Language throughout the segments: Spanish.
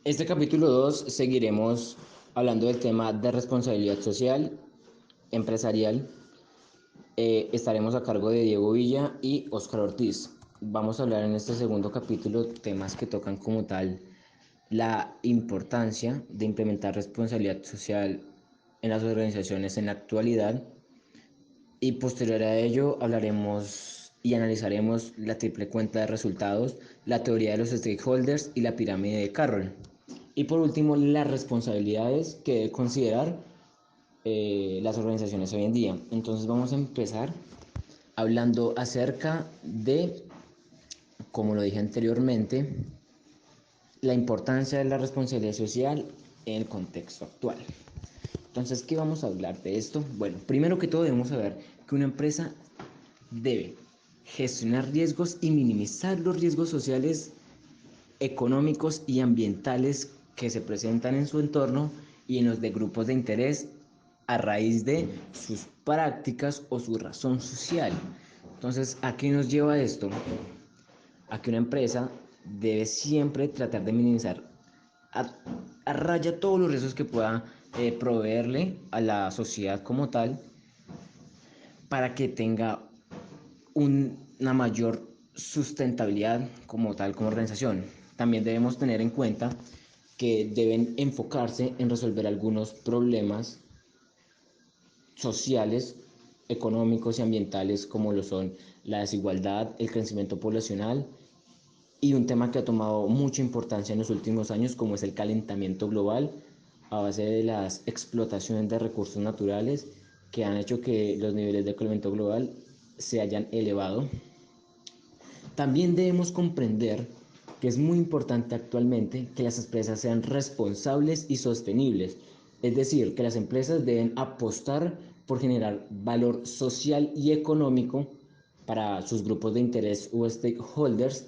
Este capítulo 2 seguiremos hablando del tema de responsabilidad social, empresarial. Estaremos a cargo de Diego Villa y Óscar Ortiz. Vamos a hablar en este segundo capítulo temas que tocan como tal la importancia de implementar responsabilidad social en las organizaciones en la actualidad, y posterior a ello hablaremos y analizaremos la triple cuenta de resultados, la teoría de los stakeholders y la pirámide de Carroll. Y por último, las responsabilidades que debe considerar las organizaciones hoy en día. Entonces vamos a empezar hablando acerca de, como lo dije anteriormente, la importancia de la responsabilidad social en el contexto actual. Entonces, ¿qué vamos a hablar de esto? Bueno, primero que todo debemos saber que una empresa debe gestionar riesgos y minimizar los riesgos sociales, económicos y ambientales que se presentan en su entorno y en los de grupos de interés a raíz de sus prácticas o su razón social. Entonces, ¿a qué nos lleva esto? A que una empresa debe siempre tratar de minimizar a, a raya todos los riesgos que pueda proveerle a la sociedad como tal, para que tenga una mayor sustentabilidad como tal, como organización. También debemos tener en cuenta que deben enfocarse en resolver algunos problemas sociales, económicos y ambientales, como lo son la desigualdad, el crecimiento poblacional y un tema que ha tomado mucha importancia en los últimos años, como es el calentamiento global, a base de las explotaciones de recursos naturales que han hecho que los niveles de calentamiento global se hayan elevado. También debemos comprender que es muy importante actualmente que las empresas sean responsables y sostenibles, es decir, que las empresas deben apostar por generar valor social y económico para sus grupos de interés o stakeholders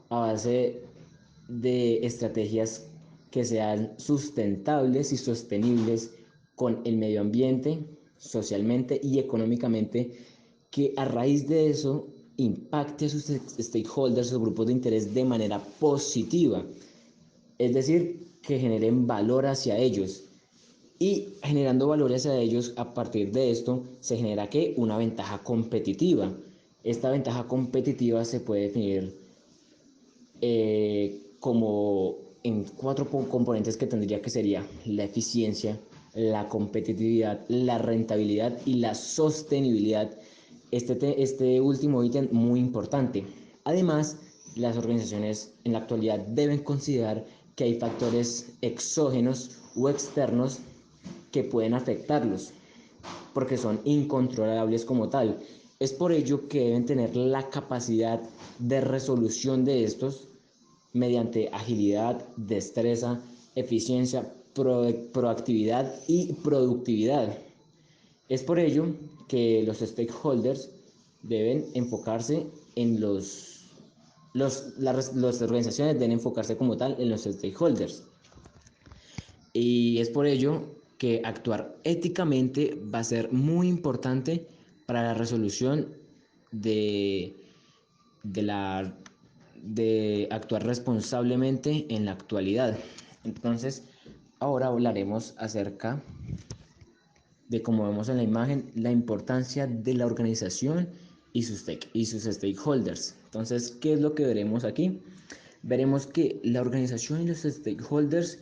a base de estrategias que sean sustentables y sostenibles con el medio ambiente, socialmente y económicamente, que a raíz de eso impacte a sus stakeholders, sus grupos de interés de manera positiva, es decir, que generen valor hacia ellos. Y generando valor hacia ellos, a partir de esto se genera ¿qué? Una ventaja competitiva. Esta ventaja competitiva se puede definir como en cuatro componentes que tendría, que sería la eficiencia, la competitividad, la rentabilidad y la sostenibilidad. Este último ítem muy importante. Además, las organizaciones en la actualidad deben considerar que hay factores exógenos o externos que pueden afectarlos, porque son incontrolables como tal. Es por ello que deben tener la capacidad de resolución de estos mediante agilidad, destreza, eficiencia, proactividad y productividad. Es por ello que los stakeholders deben enfocarse en las organizaciones deben enfocarse como tal en los stakeholders. Y es por ello que actuar éticamente va a ser muy importante para la resolución de, de, la, de actuar responsablemente en la actualidad. Entonces, ahora hablaremos acerca de, como vemos en la imagen, la importancia de la organización y sus stakeholders. Entonces, ¿qué es lo que veremos aquí? Veremos que la organización y los stakeholders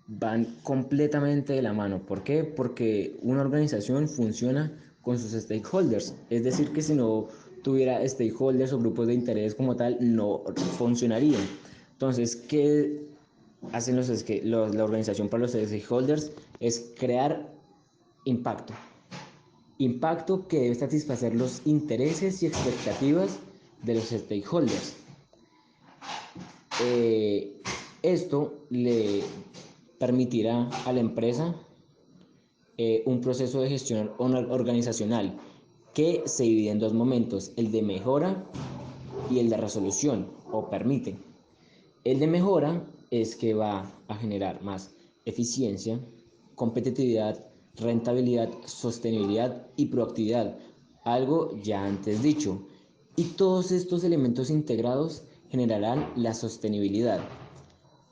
van completamente de la mano. ¿Por qué? Porque una organización funciona con sus stakeholders. Es decir, que si no tuviera stakeholders o grupos de interés como tal, no funcionaría. Entonces, ¿qué hacen la organización para los stakeholders? Es crear impacto. Impacto que debe satisfacer los intereses y expectativas de los stakeholders. Eh, Esto le permitirá a la empresa un proceso de gestión organizacional que se divide en dos momentos: el de mejora y el de resolución, o permite. El de mejora es que va a generar más eficiencia, competitividad, rentabilidad, sostenibilidad y proactividad, algo ya antes dicho. Y todos estos elementos integrados generarán la sostenibilidad.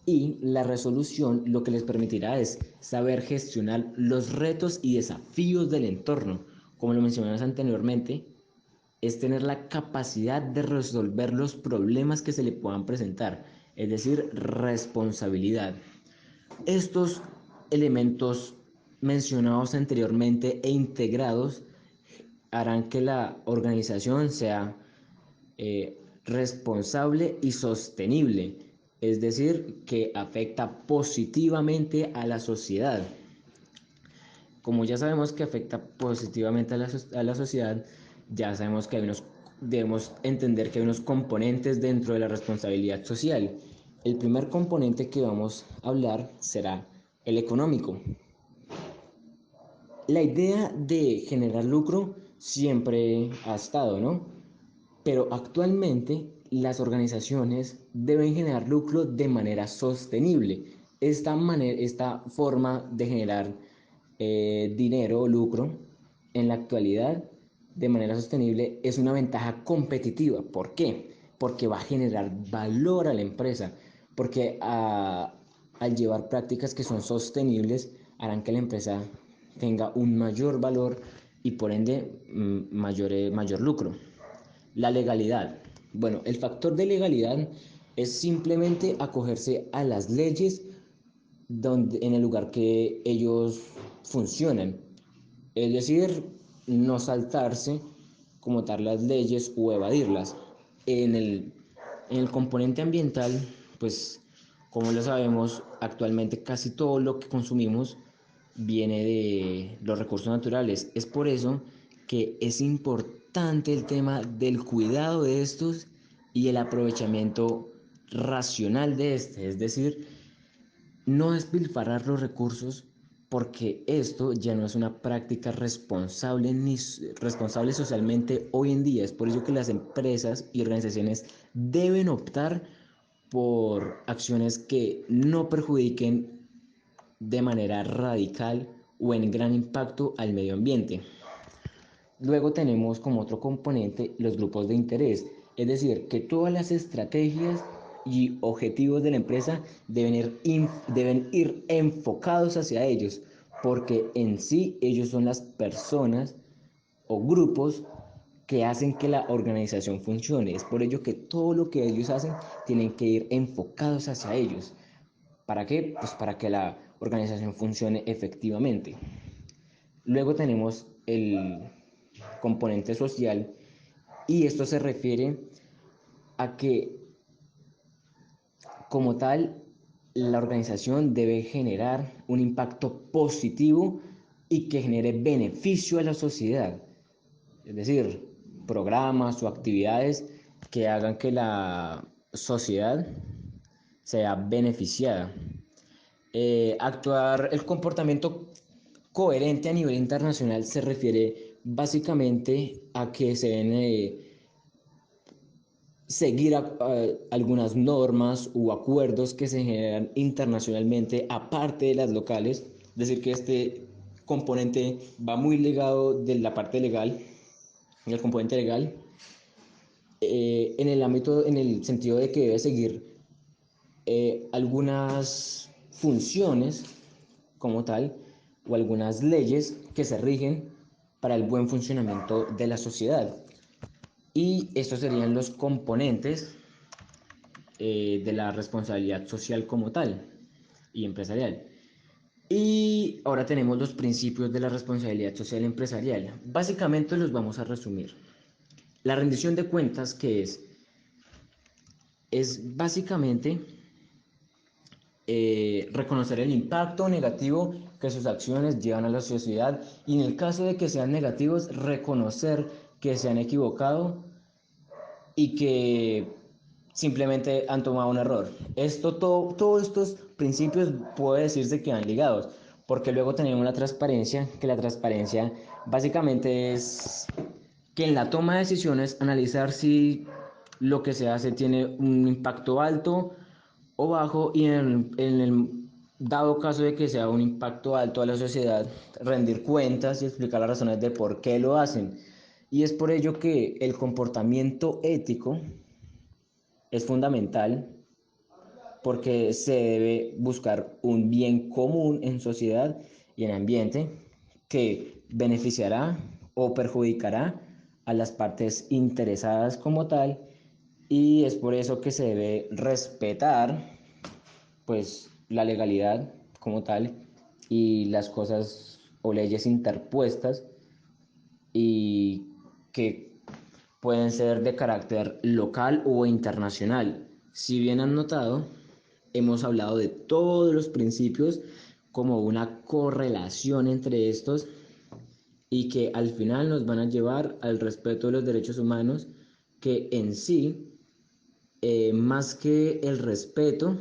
Y la resolución lo que les permitirá es saber gestionar los retos y desafíos del entorno. Como lo mencionamos anteriormente, es tener la capacidad de resolver los problemas que se le puedan presentar, es decir, responsabilidad. Estos elementos mencionados anteriormente e integrados harán que la organización sea responsable y sostenible, es decir, que afecta positivamente a la sociedad. Como ya sabemos que afecta positivamente a la sociedad, ya sabemos que debemos entender que hay unos componentes dentro de la responsabilidad social. El primer componente que vamos a hablar será el económico. La idea de generar lucro siempre ha estado, ¿no? Pero actualmente las organizaciones deben generar lucro de manera sostenible. Esta forma de generar dinero o lucro en la actualidad de manera sostenible es una ventaja competitiva. ¿Por qué? Porque va a generar valor a la empresa, porque al llevar prácticas que son sostenibles harán que la empresa tenga un mayor valor y por ende mayor lucro. La legalidad. Bueno, el factor de legalidad es simplemente acogerse a las leyes en el lugar que ellos funcionan. Es decir, no saltarse como tal las leyes o evadirlas. En el, en el componente ambiental, pues como lo sabemos, actualmente casi todo lo que consumimos viene de los recursos naturales. Es por eso que es importante el tema del cuidado de estos y el aprovechamiento racional de este, es decir, no despilfarrar los recursos porque esto ya no es una práctica responsable ni responsable socialmente hoy en día. Es por ello que las empresas y organizaciones deben optar por acciones que no perjudiquen de manera radical o en gran impacto al medio ambiente. Luego tenemos como otro componente los grupos de interés, es decir, que todas las estrategias y objetivos de la empresa deben ir enfocados hacia ellos, porque en sí ellos son las personas o grupos que hacen que la organización funcione. Es por ello que todo lo que ellos hacen tienen que ir enfocados hacia ellos. ¿Para qué? Pues para que la organización funcione efectivamente. Luego tenemos el componente social y esto se refiere a que como tal la organización debe generar un impacto positivo y que genere beneficio a la sociedad, es decir, programas o actividades que hagan que la sociedad sea beneficiada. Actuar el comportamiento coherente a nivel internacional se refiere básicamente a que se deben seguir algunas normas o acuerdos que se generan internacionalmente aparte de las locales, es decir, que este componente va muy ligado de la parte legal, el componente legal, en el ámbito, en el sentido de que debe seguir algunas funciones como tal o algunas leyes que se rigen para el buen funcionamiento de la sociedad. Y estos serían los componentes de la responsabilidad social como tal y empresarial. Y ahora tenemos los principios de la responsabilidad social empresarial. Básicamente los vamos a resumir. La rendición de cuentas, que es básicamente reconocer el impacto negativo que sus acciones llevan a la sociedad y en el caso de que sean negativos, reconocer que se han equivocado y que simplemente han tomado un error. Todos estos principios puede decirse que van ligados, porque luego tenemos la transparencia, que la transparencia básicamente es que en la toma de decisiones analizar si lo que se hace tiene un impacto alto o bajo y en el dado caso de que sea un impacto alto a la sociedad, rendir cuentas y explicar las razones de por qué lo hacen. Y es por ello que el comportamiento ético es fundamental porque se debe buscar un bien común en sociedad y en ambiente que beneficiará o perjudicará a las partes interesadas como tal, y es por eso que se debe respetar pues la legalidad como tal y las cosas o leyes interpuestas y que pueden ser de carácter local o internacional. Si bien han notado, hemos hablado de todos los principios como una correlación entre estos y que al final nos van a llevar al respeto de los derechos humanos, que en sí, más que el respeto,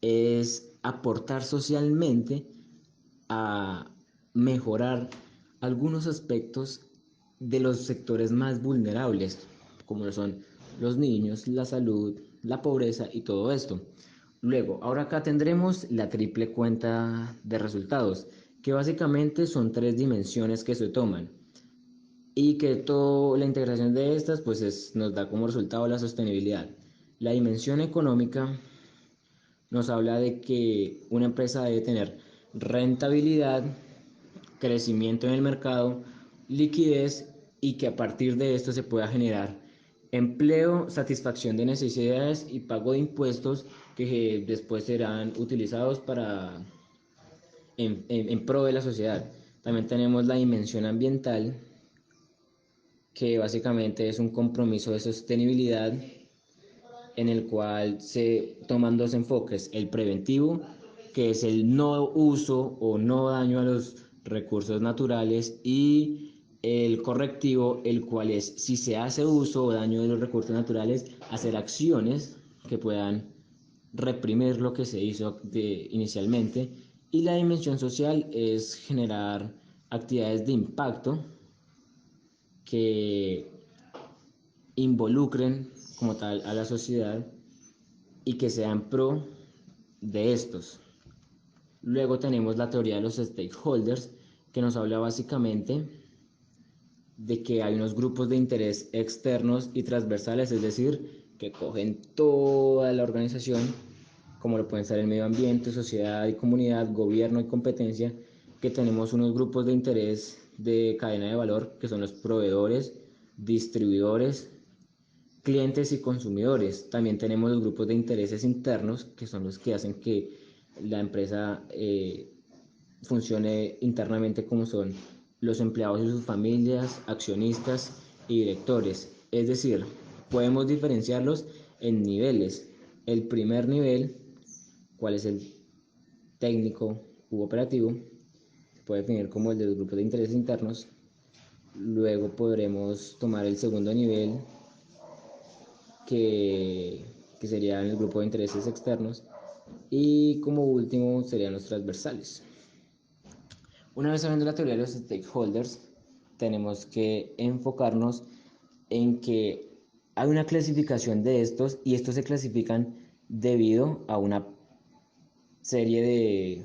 es aportar socialmente a mejorar algunos aspectos de los sectores más vulnerables, como lo son los niños, la salud, la pobreza y todo esto. Luego, ahora acá tendremos la triple cuenta de resultados, que básicamente son tres dimensiones que se toman y que toda la integración de estas pues nos da como resultado la sostenibilidad. La dimensión económica nos habla de que una empresa debe tener rentabilidad, crecimiento en el mercado, liquidez, y que a partir de esto se pueda generar empleo, satisfacción de necesidades y pago de impuestos que después serán utilizados en pro de la sociedad. También tenemos la dimensión ambiental, que básicamente es un compromiso de sostenibilidad en el cual se toman dos enfoques: el preventivo, que es el no uso o no daño a los recursos naturales, y el correctivo, el cual es, si se hace uso o daño de los recursos naturales, hacer acciones que puedan reprimir lo que se hizo inicialmente. Y la dimensión social es generar actividades de impacto que involucren como tal a la sociedad y que sean pro de estos. Luego tenemos la teoría de los stakeholders, que nos habla básicamente de que hay unos grupos de interés externos y transversales, es decir, que cogen toda la organización, como lo pueden ser el medio ambiente, sociedad y comunidad, gobierno y competencia, que tenemos unos grupos de interés de cadena de valor, que son los proveedores, distribuidores, clientes y consumidores. También tenemos los grupos de intereses internos, que son los que hacen que la empresa funcione internamente, como son los empleados y sus familias, accionistas y directores. Es decir, podemos diferenciarlos en niveles. El primer nivel, cuál es el técnico u operativo, se puede definir como el de los grupos de intereses internos. Luego podremos tomar el segundo nivel, que, que serían el grupo de intereses externos, y como último serían los transversales. Una vez sabiendo la teoría de los stakeholders, tenemos que enfocarnos en que hay una clasificación de estos, y estos se clasifican debido a una serie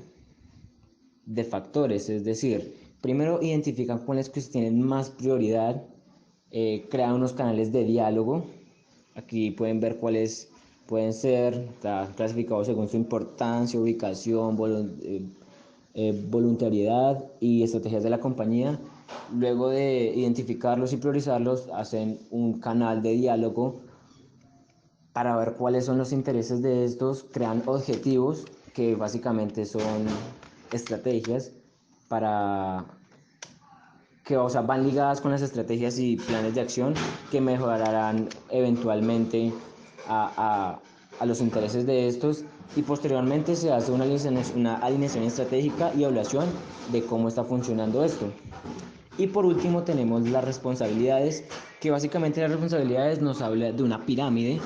de factores. Es decir, primero identifican cuáles que tienen más prioridad, crean unos canales de diálogo. Aquí pueden ver cuáles pueden ser, está clasificado según su importancia, ubicación, voluntariedad y estrategias de la compañía. Luego de identificarlos y priorizarlos, hacen un canal de diálogo para ver cuáles son los intereses de estos, crean objetivos que básicamente son estrategias para que, o sea, van ligadas con las estrategias y planes de acción que mejorarán eventualmente a los intereses de estos, y posteriormente se hace una alineación estratégica y evaluación de cómo está funcionando esto. Y por último tenemos las responsabilidades, que básicamente las responsabilidades nos habla de una pirámide,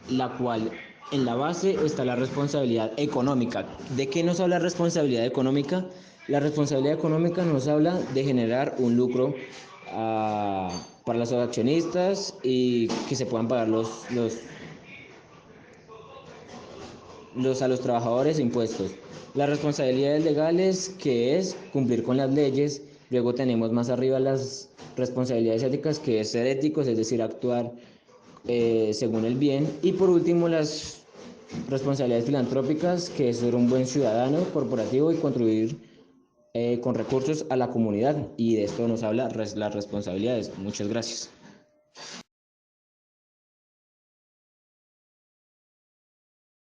la cual en la base está la responsabilidad económica. ¿De qué nos habla la responsabilidad económica? La responsabilidad económica nos habla de generar un lucro para los accionistas y que se puedan pagar a los trabajadores impuestos. Las responsabilidades legales, que es cumplir con las leyes. Luego tenemos más arriba las responsabilidades éticas, que es ser éticos, es decir, actuar según el bien. Y por último, las responsabilidades filantrópicas, que es ser un buen ciudadano corporativo y contribuir con recursos a la comunidad. Y de esto nos habla las responsabilidades. Muchas gracias.